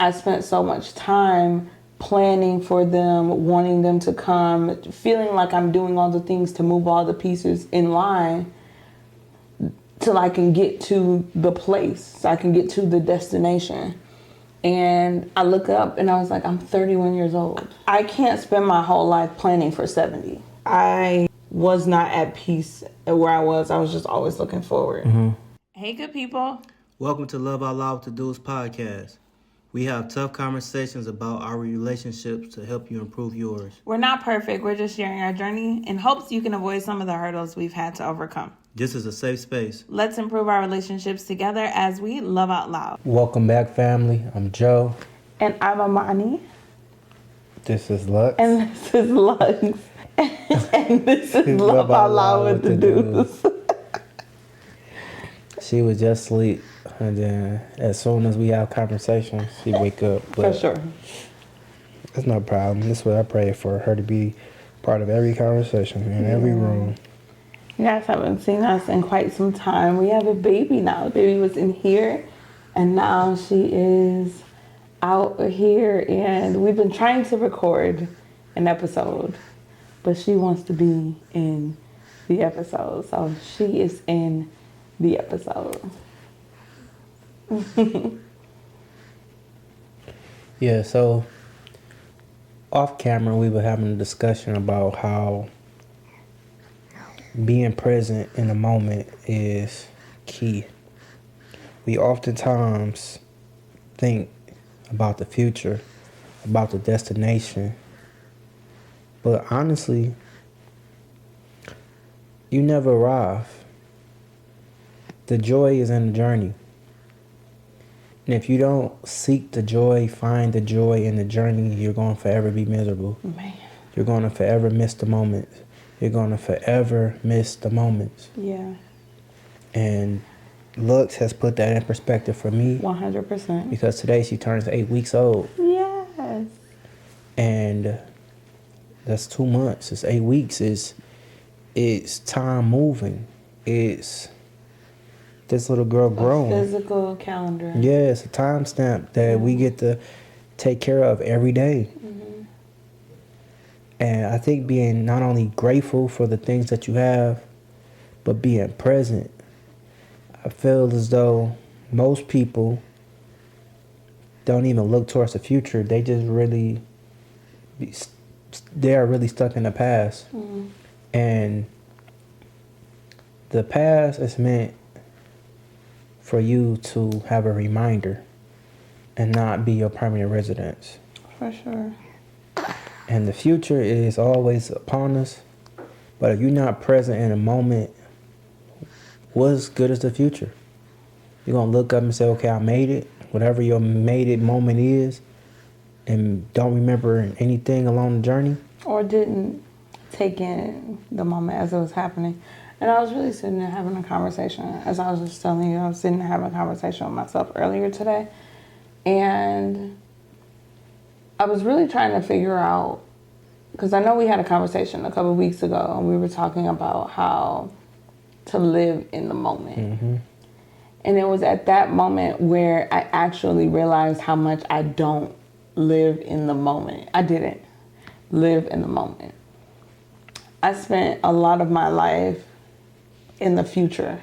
I spent so much time planning for them, wanting them to come, feeling like I'm doing all the things to move all the pieces in line till I can get to the place, so I can get to the destination. And I look up and I was like, I'm 31 years old. I can't spend my whole life planning for 70. I was not at peace where I was. I was just always looking forward. Mm-hmm. Hey, good people. Welcome to Love Out Loud to Dudes podcast. We have tough conversations about our relationships to help you improve yours. We're not perfect. We're just sharing our journey in hopes you can avoid some of the hurdles we've had to overcome. This is a safe space. Let's improve our relationships together as we love out loud. Welcome back, family. I'm Joe. And I'm Amani. This is Lux. And this is Lux. And this is Love Out Loud with the Dudes. She was just asleep, and then as soon as we have conversations, she wake up. For sure. That's no problem. That's what I pray for, her to be part of every conversation in every room. You guys haven't seen us in quite some time. We have a baby now. The baby was in here, and now she is out here, and we've been trying to record an episode, but she wants to be in the episode, so she is in the episode. Yeah, so off camera, we were having a discussion about how being present in the moment is key. We oftentimes think about the future, about the destination, but honestly, you never arrive. The joy is in the journey. And if you don't seek the joy, find the joy in the journey, you're going to forever be miserable. Man. You're going to forever miss the moments. You're going to forever miss the moments. Yeah. And Lux has put that in perspective for me. 100%. Because today she turns 8 weeks old. Yes. And that's 2 months. It's 8 weeks. It's time moving. It's this little girl growing. A physical calendar. Yeah, it's a timestamp that we get to take care of every day. Mm-hmm. And I think being not only grateful for the things that you have, but being present. I feel as though most people don't even look towards the future. They just they are really stuck in the past. Mm-hmm. And the past is meant for you to have a reminder and not be your permanent residence. For sure. And the future is always upon us. But if you're not present in a moment, what's good is the future? You're going to look up and say, okay, I made it. Whatever your made it moment is, and don't remember anything along the journey. Or didn't take in the moment as it was happening. And I was really sitting there having a conversation. As I was just telling you, I was sitting there having a conversation with myself earlier today. And I was really trying to figure out, because I know we had a conversation a couple of weeks ago, and we were talking about how to live in the moment. Mm-hmm. And it was at that moment where I actually realized how much I don't live in the moment. I didn't live in the moment. I spent a lot of my life in the future,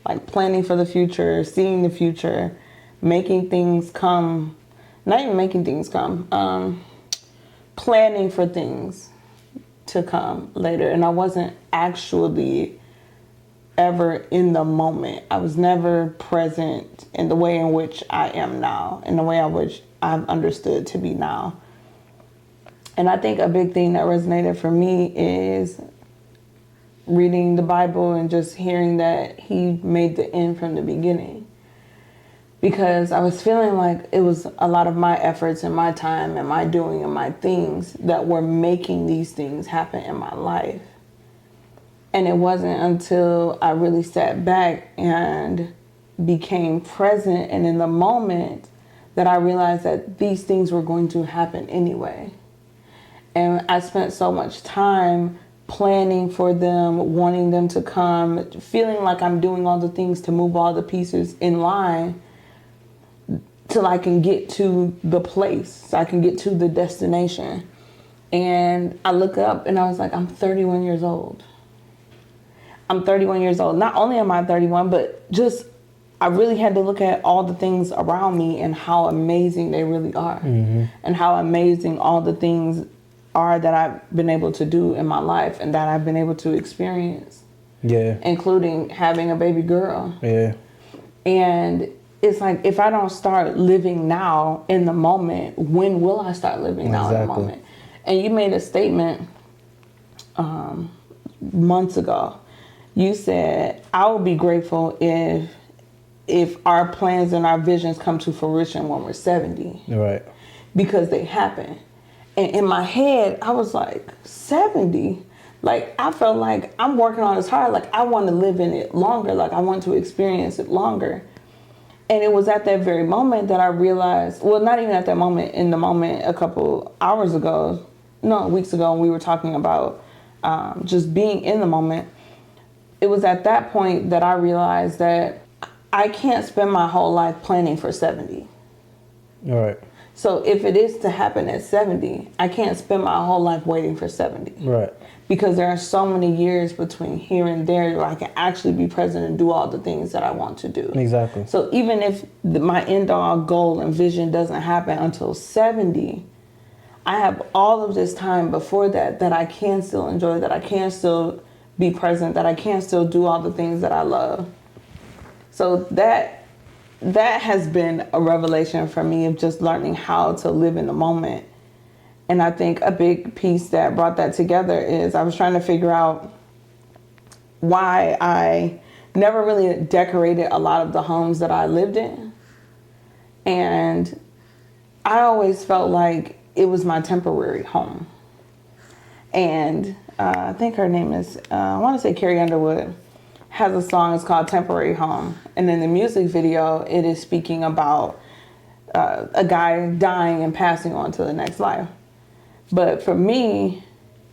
like planning for the future, seeing the future, making things come, not even making things come, planning for things to come later. And I wasn't actually ever in the moment. I was never present in the way in which I am now, in the way in which I've understood to be now. And I think a big thing that resonated for me is reading the Bible and just hearing that he made the end from the beginning. Because I was feeling like it was a lot of my efforts and my time and my doing and my things that were making these things happen in my life. And it wasn't until I really sat back and became present and in the moment that I realized that these things were going to happen anyway. And I spent so much time planning for them, wanting them to come, feeling like I'm doing all the things to move all the pieces in line till I can get to the place, so I can get to the destination. And I look up and I was like, I'm 31 years old. I'm 31 years old. Not only am I 31, but just I really had to look at all the things around me and how amazing they really are. And how amazing all the things are that I've been able to do in my life and that I've been able to experience. Yeah. Including having a baby girl. Yeah. And it's like, if I don't start living now in the moment, when will I start living now in the moment? And you made a statement months ago. You said, I will be grateful if our plans and our visions come to fruition when we're 70. Right. Because they happen. And in my head, I was like, 70? Like, I felt like I'm working on this hard. Like, I want to live in it longer. Like, I want to experience it longer. And it was at that very moment that I realized, well, not even at that moment, in the moment a couple hours ago, no, weeks ago, when we were talking about just being in the moment. It was at that point that I realized that I can't spend my whole life planning for 70. All right. So if it is to happen at 70, I can't spend my whole life waiting for 70. Right. Because there are so many years between here and there where I can actually be present and do all the things that I want to do. Exactly. So even if my end all goal and vision doesn't happen until 70, I have all of this time before that I can still enjoy, that I can still be present, that I can still do all the things that I love. So that has been a revelation for me of just learning how to live in the moment. And I think a big piece that brought that together is I was trying to figure out why I never really decorated a lot of the homes that I lived in. And I always felt like it was my temporary home. And I think her name is, I want to say Carrie Underwood, has a song, it's called Temporary Home. And in the music video, it is speaking about a guy dying and passing on to the next life. But for me,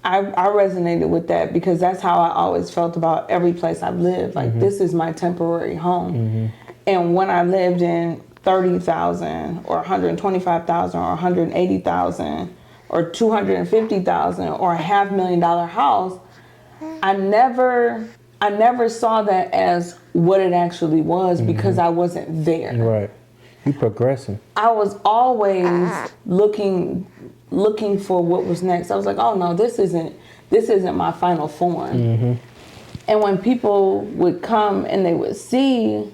I resonated with that because that's how I always felt about every place I've lived. Like, this is my temporary home. And when I lived in 30,000 or 125,000 or 180,000 or 250,000 or $500,000 house, I never saw that as what it actually was because I wasn't there. Right. You progressing. I was always looking for what was next. I was like, oh no, this isn't my final form. And when people would come and they would see,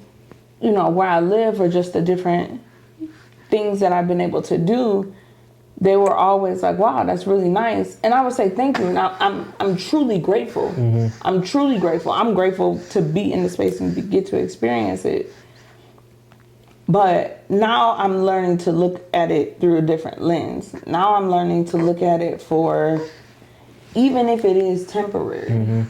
where I live or just the different things that I've been able to do, they were always like, wow, that's really nice. And I would say, thank you. Now, I'm truly grateful. I'm truly grateful. I'm grateful to be in the space and get to experience it. But now I'm learning to look at it through a different lens. Now I'm learning to look at it for, even if it is temporary,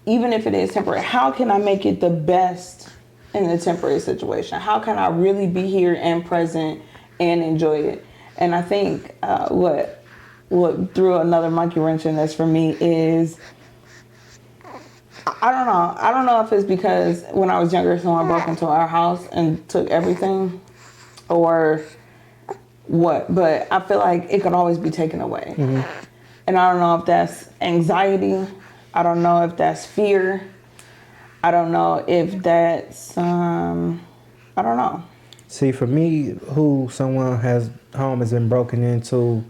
even if it is temporary, how can I make it the best in the temporary situation? How can I really be here and present and enjoy it? And I think what threw another monkey wrench in this for me is, I don't know if it's because when I was younger, someone broke into our house and took everything or what, but I feel like it could always be taken away. And I don't know if that's anxiety. I don't know if that's fear. I don't know if that's, I don't know. See, for me, home has been broken into,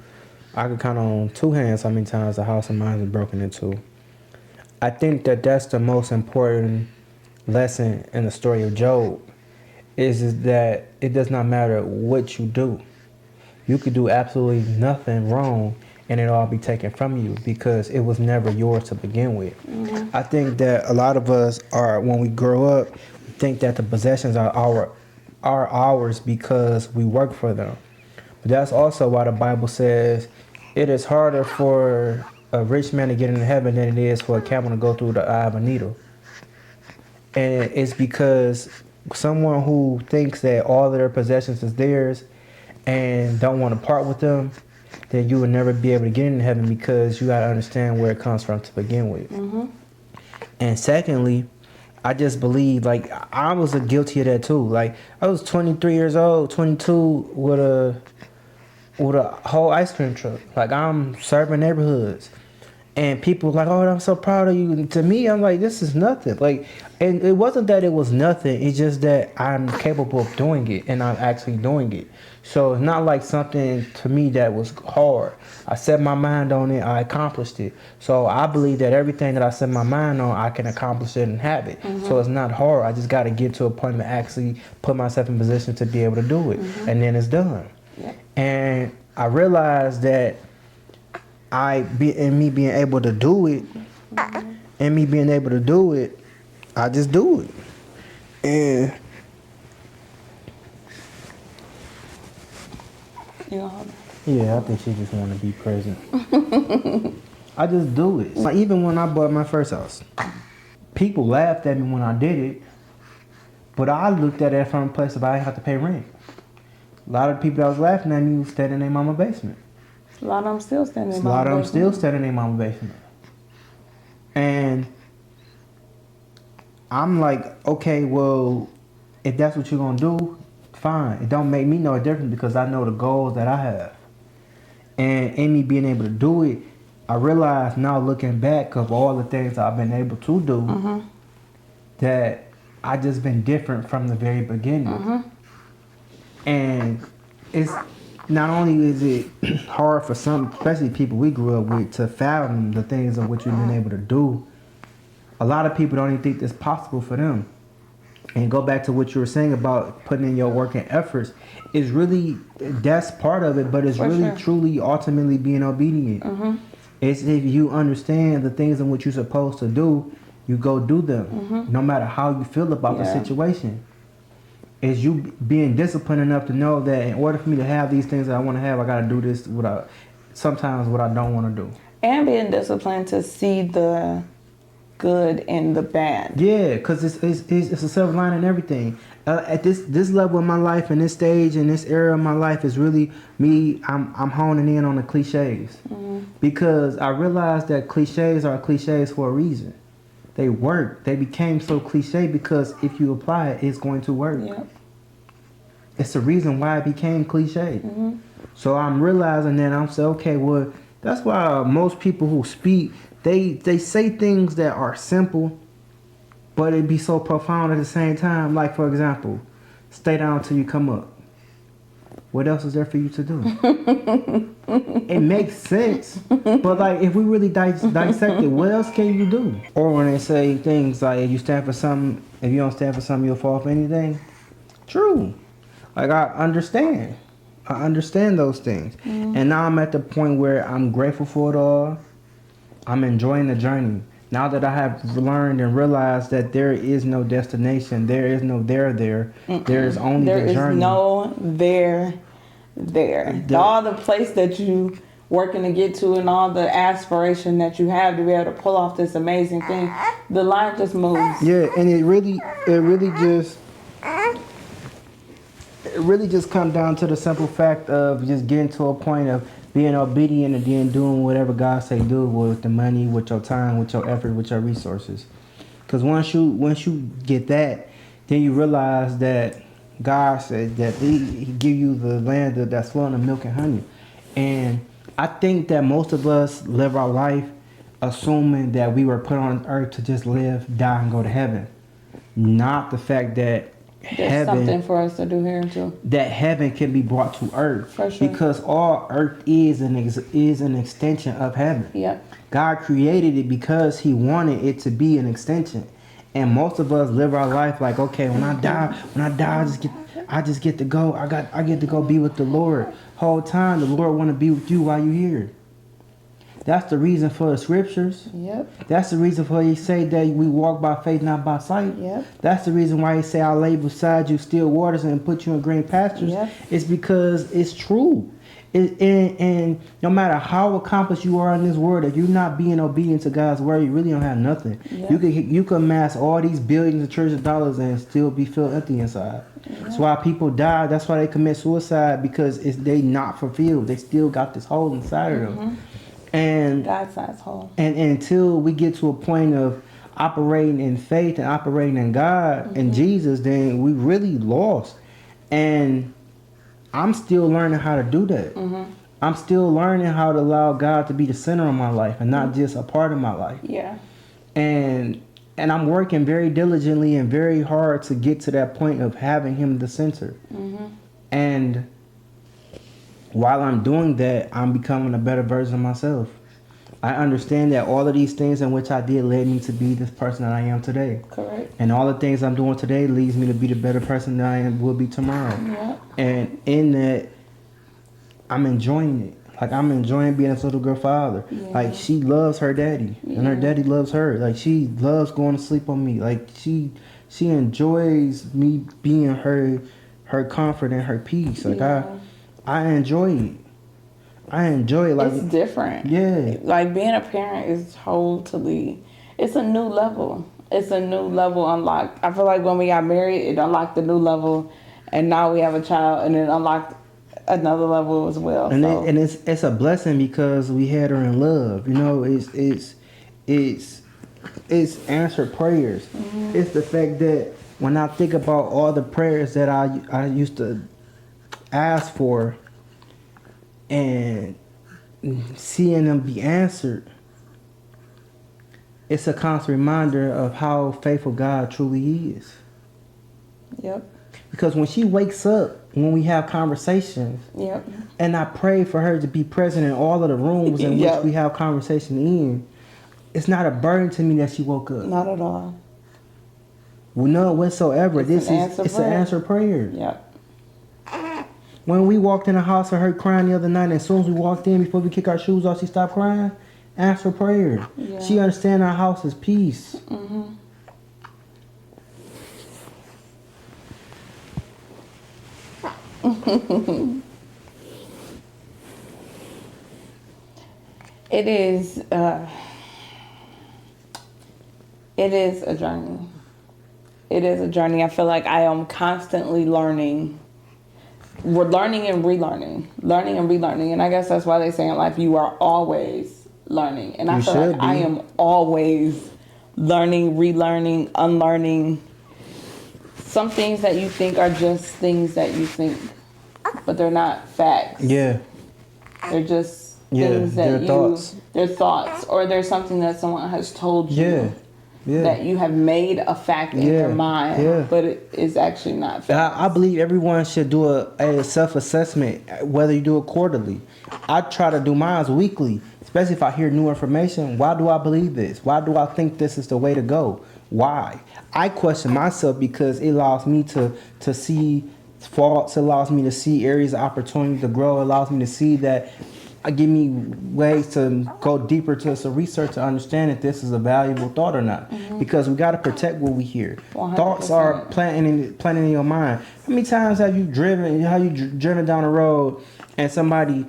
I could count on two hands how many times the house of mine has been broken into. I think that's the most important lesson in the story of Job, is that it does not matter what you do. You could do absolutely nothing wrong and it all be taken from you because it was never yours to begin with. I think that a lot of us when we grow up, we think that the possessions are ours because we work for them. But that's also why the Bible says it is harder for a rich man to get into heaven than it is for a camel to go through the eye of a needle. And it's because someone who thinks that all of their possessions is theirs and don't want to part with them, then you will never be able to get into heaven because you got to understand where it comes from to begin with. And secondly, I just believe, like, I was guilty of that too. Like, I was 23 years old, 22 with a whole ice cream truck. Like, I'm serving neighborhoods. And people were like, oh, I'm so proud of you. And to me, I'm like, this is nothing. Like, and it wasn't that it was nothing. It's just that I'm capable of doing it, and I'm actually doing it. So it's not like something to me that was hard. I set my mind on it. I accomplished it. So I believe that everything that I set my mind on, I can accomplish it and have it. So it's not hard. I just got to get to a point to actually put myself in position to be able to do it. And then it's done. Yep. And I realized that me being able to do it, I just do it. And You gonna hold it? yeah, I think she just want to be present. I just do it. Like, even when I bought my first house, people laughed at me when I did it, but I looked at it from a place of I didn't have to pay rent. A lot of people that was laughing at me was standing in their mama basement. A lot of them still standing in A my lot of them basement. still standing in their mama basement. And I'm like, okay, well, if that's what you're gonna do, fine. It don't make me no difference because I know the goals that I have. And in me being able to do it, I realize now looking back of all the things I've been able to do, that I just been different from the very beginning. And it's not only is it hard for some, especially people we grew up with, to fathom the things of what you've been able to do, a lot of people don't even think it's possible for them. And go back to what you were saying about putting in your work and efforts, is really, that's part of it, but it's For really sure. truly ultimately being obedient. It's if you understand the things in what you're supposed to do, you go do them, no matter how you feel about the Yeah. situation. Is you being disciplined enough to know that in order for me to have these things that I want to have, I got to do this sometimes what I don't want to do. And being disciplined to see the good and the bad. Yeah, because it's a silver lining and everything. At this level in my life, and this stage, and this era of my life, is really me. I'm honing in on the cliches, because I realized that cliches are cliches for a reason. They work. They became so cliche because if you apply it, it's going to work. Yep. It's the reason why it became cliche. So I'm realizing that I'm saying, okay, well, that's why most people who speak, they say things that are simple, but it be so profound at the same time. Like, for example, stay down till you come up. What else is there for you to do? It makes sense, but like, if we really dissect it, what else can you do? Or when they say things like, if you stand for something, if you don't stand for something, you'll fall for anything. True. Like, I understand those things. And now I'm at the point where I'm grateful for it all. I'm enjoying the journey. Now that I have learned and realized that there is no destination, there is no there. There is only There the is journey. no there. All the place that you working to get to, and all the aspiration that you have to be able to pull off this amazing thing, the line just moves. Yeah, and it really just comes down to the simple fact of just getting to a point of being obedient and then doing whatever God say do with the money, with your time, with your effort, with your resources. Because once you get that, then you realize that God said that He give you the land that's flowing with milk and honey. And I think that most of us live our life assuming that we were put on earth to just live, die, and go to heaven. Not the fact that There's something for us to do here too. that heaven can be brought to earth. For sure. Because all earth is an extension of heaven. Yep. God created it because He wanted it to be an extension. And most of us live our life like, okay, when I die, I just get to go. I get to go be with the Lord. Whole time the Lord want to be with you while you're here. That's the reason for the scriptures. Yep. That's the reason for He say that we walk by faith, not by sight. Yep. That's the reason why He say I lay beside you still waters and put you in green pastures. Yep. It's because it's true. And no matter how accomplished you are in this world, if you're not being obedient to God's word, you really don't have nothing. Yep. You can amass all these billions of trillions of dollars and still be feel empty inside. Yep. That's why people die. That's why they commit suicide, because they not fulfilled. They still got this hole inside of them. And God-sized hole. and until we get to a point of, operating in faith and operating in God and Jesus, then we really lost. And I'm still learning how to do that. I'm still learning how to allow God to be the center of my life and not just a part of my life. Yeah. And I'm working very diligently and very hard to get to that point of having him the center. And while I'm doing that, I'm becoming a better version of myself. I understand that all of these things in which I did led me to be this person that I am today. Correct. And all the things I'm doing today leads me to be the better person that I will be tomorrow. Yeah. And in that, I'm enjoying it. Like, I'm enjoying being a little girl father. Yeah. Like, she loves her daddy. And her daddy loves her. Like, she loves going to sleep on me. Like, she enjoys me being her comfort and her peace. Like, I enjoy it. I enjoy it. Like, it's different. Yeah. Like, being a parent is totally, it's a new level. It's a new level unlocked. I feel like when we got married, it unlocked a new level. And now we have a child, and it unlocked another level as well. And so. it's a blessing because we had her in love. You know, it's answered prayers. It's the fact that when I think about all the prayers that I used to ask for and seeing them be answered, it's a constant reminder of how faithful God truly is. Yep. Because when she wakes up, when we have conversations, Yep. and I pray for her to be present in all of the rooms in Yep. which we have conversation in, it's not a burden to me that she woke up. Not at all. Well, none whatsoever. It's An answer prayer. Yep. When we walked in the house and heard crying the other night, and as soon as we walked in, before we kick our shoes off, she stopped crying. Answer prayer. Yeah. She understands our house is peace. It is a journey. It is a journey. I feel like I am constantly learning. We're learning and relearning. Learning and relearning. And I guess that's why they say in life you are always learning. And I You feel should like be. I am always learning, relearning, unlearning. Some things that you think are just things that you think, but they're not facts. Yeah. They're just Yeah, things that they're thoughts. They're thoughts, or there's something that someone has told you. Yeah. Yeah. That you have made a fact in your mind, Yeah. but it is actually not fact. I believe everyone should do a self-assessment, whether you do it quarterly. I try to do mine weekly, especially if I hear new information. Why do I believe this? Why do I think this is the way to go? Why? I question myself because it allows me to see faults. It allows me to see areas of opportunity to grow. It allows me to see that. Give me ways to go deeper to some research to understand if this is a valuable thought or not. Because we got to protect what we hear. 100%. Thoughts are planting in your mind. How many times have you driven down the road and somebody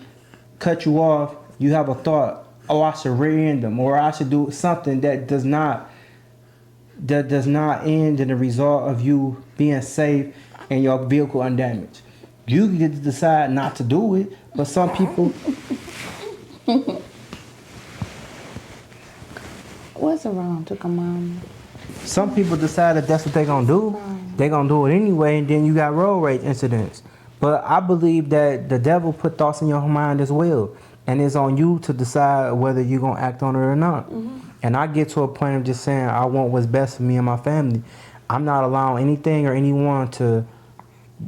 cut you off? You have a thought, oh, I should rear-end them, or I should do something that does not end in the result of you being safe and your vehicle undamaged. You get to decide not to do it, but some people. What's wrong to come on? Some people decide that that's what they're gonna do. They're gonna do it anyway, and then you got road rage incidents. But I believe that the devil put thoughts in your mind as well, and it's on you to decide whether you're gonna act on it or not. And I get to a point of just saying I want what's best for me and my family. I'm not allowing anything or anyone to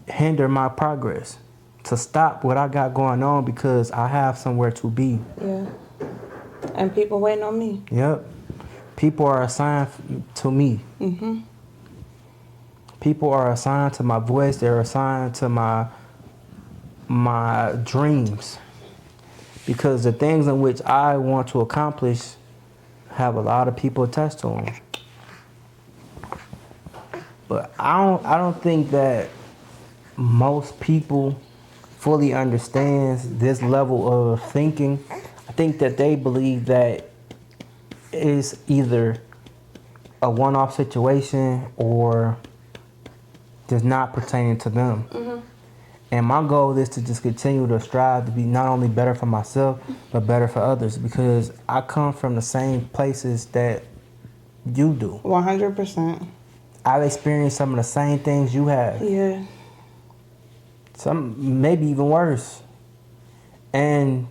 hinder my progress, to stop what I got going on, because I have somewhere to be. Yeah. And people waiting on me. Yep. People are assigned to me. People are assigned to my voice. They're assigned to my dreams. Because the things in which I want to accomplish have a lot of people attached to them. But I don't think that most people fully understands this level of thinking. I think that they believe that it's either a one-off situation or just not pertaining to them. And my goal is to just continue to strive to be not only better for myself, but better for others, because I come from the same places that you do. 100%. I've experienced some of the same things you have. Yeah. Some maybe even worse. And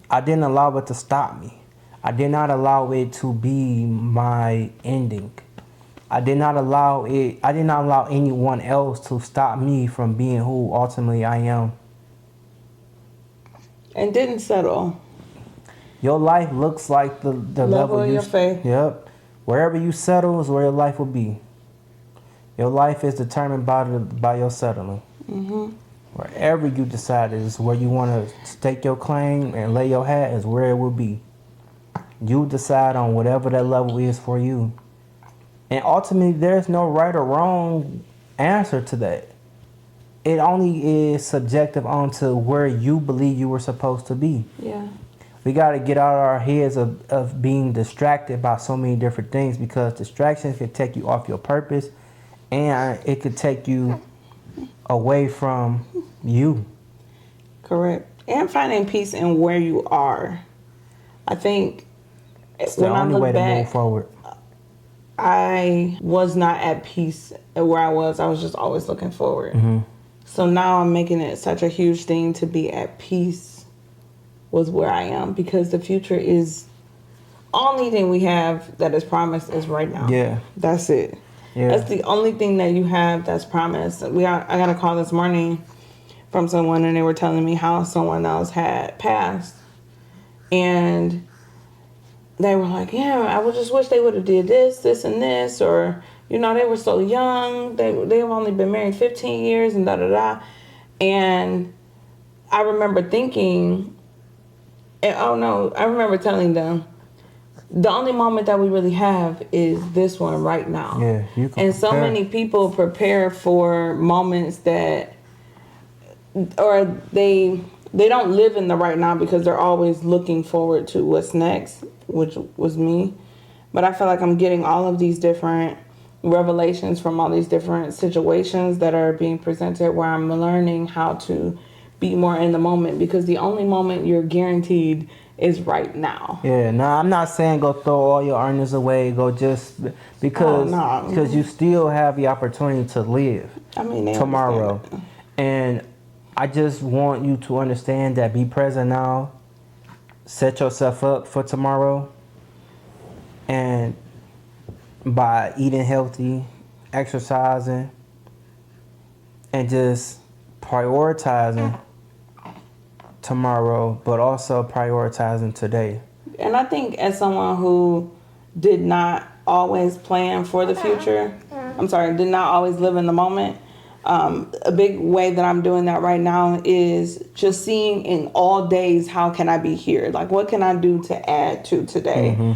I didn't allow it to stop me. I did not allow it to be my ending. I did not allow anyone else to stop me from being who ultimately I am. And didn't settle. Your life looks like the level of you your faith. Yep. Wherever you settle is where your life will be. Your life is determined by your settling. Mm-hmm. Wherever you decide is where you want to stake your claim and lay your hat is where it will be. You decide on whatever that level is for you. And ultimately, there's no right or wrong answer to that. It only is subjective onto where you believe you were supposed to be. Yeah. We got to get out of our heads of being distracted by so many different things, because distractions can take you off your purpose, and it could take you away from you. Correct. And finding peace in where you are. I think It's the only way to move forward. I was not at peace at where I was. I was just always looking forward. Mm-hmm. So now I'm making it such a huge thing to be at peace with where I am, because the future is only thing we have that is promised is right now. Yeah. That's it. Yeah. That's the only thing that you have that's promised. I got a call this morning from someone, and they were telling me how someone else had passed. And they were like, yeah, I would just wish they would have did this, and this, or, you know, they were so young. They've only been married 15 years and da-da-da. And I remember thinking, I remember telling them, the only moment that we really have is this one right now. Yeah, you can and so prepare. many people prepare for moments that, or they don't live in the right now because they're always looking forward to what's next, which was me. But I feel like I'm getting all of these different revelations from all these different situations that are being presented, where I'm learning how to be more in the moment, because the only moment you're guaranteed is right now. Yeah, no, I'm not saying go throw all your earnings away. Go just because you still have the opportunity to live. I mean, they tomorrow, understand it. and I just want you to understand that be present now. Set yourself up for tomorrow, and by eating healthy, exercising, and just prioritizing tomorrow, but also prioritizing today. And I think as someone who did not always plan for the future, did not always live in the moment, a big way that I'm doing that right now is just seeing in all days, how can I be here? Like, what can I do to add to today? Mm-hmm.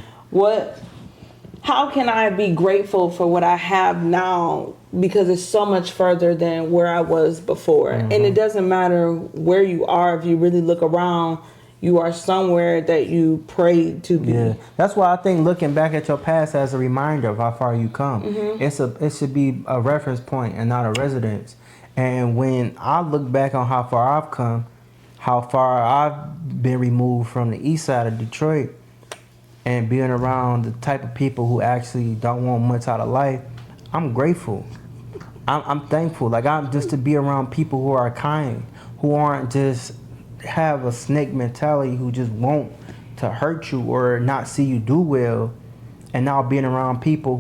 How can I be grateful for what I have now? Because it's so much further than where I was before. Mm-hmm. And it doesn't matter where you are. If you really look around, you are somewhere that you prayed to be. Yeah, that's why I think looking back at your past as a reminder of how far you come. Mm-hmm. It should be a reference point and not a residence. And when I look back on how far I've come, how far I've been removed from the east side of Detroit, and being around the type of people who actually don't want much out of life, I'm grateful. I'm thankful. Like, I'm just to be around people who are kind, who aren't just have a snake mentality, who just want to hurt you or not see you do well. And now being around people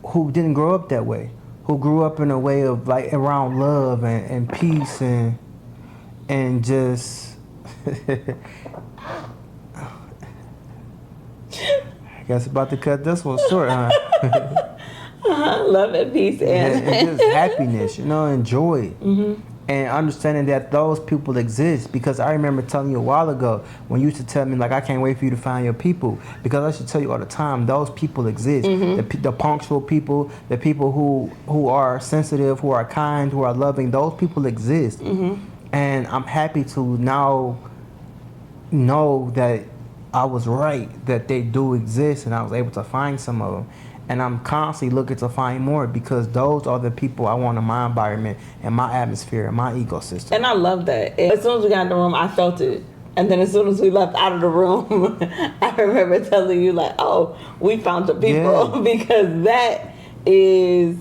who didn't grow up that way, who grew up in a way of like around love and peace and just I guess about to cut this one short, huh? Love and peace and just happiness, and joy. And understanding that those people exist. Because I remember telling you a while ago when you used to tell me, like, I can't wait for you to find your people. Because I should tell you all the time, those people exist. The punctual people, the people who are sensitive, who are kind, who are loving, those people exist. And I'm happy to now know that I was right, that they do exist, and I was able to find some of them. And I'm constantly looking to find more, because those are the people I want in my environment and my atmosphere and my ecosystem. And I love that. As soon as we got in the room, I felt it. And then as soon as we left out of the room, I remember telling you like, "Oh, we found the people," because that is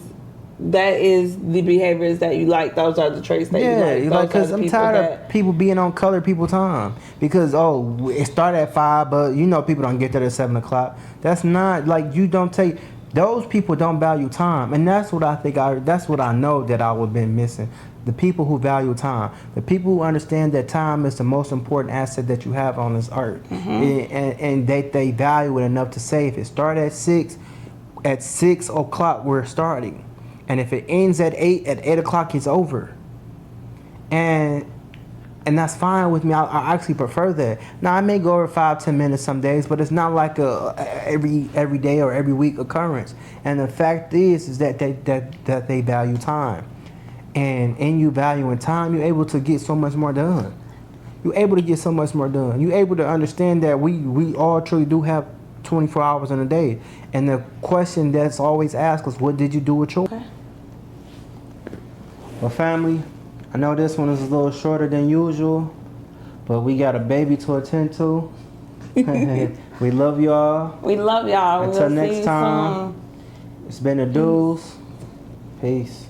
the behaviors that you like. Those are the traits that you like. Yeah, like, because I'm tired of people being on colored people time. Because, it started at 5, but people don't get there at 7 o'clock. That's not, like, you don't take, those people don't value time. And that's what that's what I know that I would have been missing. The people who value time. The people who understand that time is the most important asset that you have on this earth. And they value it enough to say, if it started at 6 o'clock, we're starting. And if it ends at 8 o'clock, it's over. And that's fine with me. I actually prefer that. Now, I may go over 5-10 minutes some days, but it's not like every day or every week occurrence. And the fact is that they value time. And in you valuing time, you're able to get so much more done. You're able to get so much more done. You're able to understand that we all truly do have 24 hours in a day. And the question that's always asked is, what did you do with your... Okay. Well, family, I know this one is a little shorter than usual, but we got a baby to attend to. We love y'all. We love y'all. Until next time, it's been the Dudes. Peace.